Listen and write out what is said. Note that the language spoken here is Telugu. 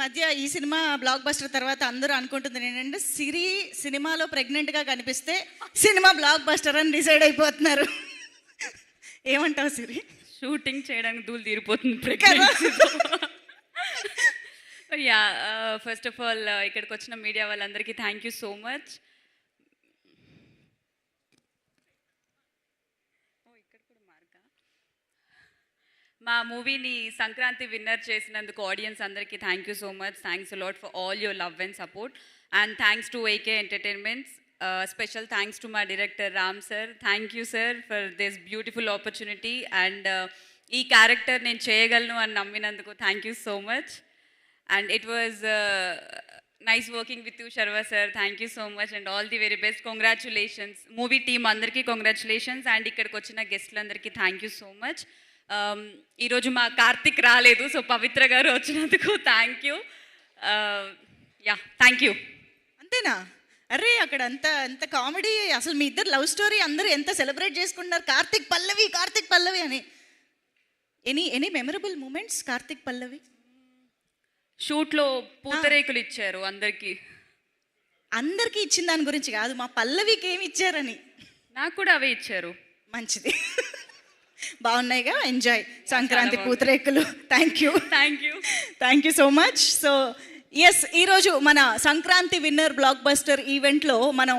మధ్య ఈ సినిమా బ్లాక్ బస్టర్ తర్వాత అందరూ అనుకుంటుంది ఏంటంటే సిరి సినిమాలో ప్రెగ్నెంట్గా కనిపిస్తే సినిమా బ్లాక్ బస్టర్ అని డిసైడ్ అయిపోతున్నారు. ఏమంటావు సిరి? షూటింగ్ చేయడానికి దూలు తీరిపోతుంది. యా, ఫస్ట్ ఆఫ్ ఆల్ ఇక్కడికి వచ్చిన మీడియా వాళ్ళందరికీ థ్యాంక్ యూ సో మచ్. మా మూవీని సంక్రాంతి విన్నర్ చేసినందుకు ఆడియన్స్ అందరికీ thank you so much. Thanks a lot for all your love and support and thanks to AK entertainments. Special thanks to మా director Ram sir. Thank you sir for this beautiful opportunity and ఈ క్యారెక్టర్ నేను చేయగలను అని నమ్మినందుకు thank you so much. And it was nice working with you Sharwa sir. Thank you so much and all the very best. Congratulations movie team అందరికీ కంగ్రాచులేషన్స్ అండ్ ఇక్కడికి వచ్చిన గెస్ట్లందరికీ థ్యాంక్ యూ సో మచ్. ఈరోజు మా కార్తిక్ రాలేదు, సో పవిత్ర గారు వచ్చినందుకు thank you. Yeah, thank you. అంతేనా? అరే అక్కడ అంత కామెడీ, అసలు మీ ఇద్దరు లవ్ స్టోరీ అందరూ ఎంత సెలబ్రేట్ చేసుకుంటున్నారు, కార్తిక్ పల్లవి అని. ఎనీ మెమరబుల్ మూమెంట్స్ కార్తిక్ పల్లవి? షూట్లో పూతరేకులు ఇచ్చారు అందరికీ ఇచ్చిన దాని గురించి కాదు, మా పల్లవికి ఏమి ఇచ్చారని. నాకు కూడా అవే ఇచ్చారు. మంచిది, బాగున్నాయిగా. ఎంజాయ్ సంక్రాంతి పూతరేకులు. Thank you so much. So yes, ఈరోజు మన సంక్రాంతి విన్నర్ బ్లాక్ బస్టర్ ఈవెంట్లో మనం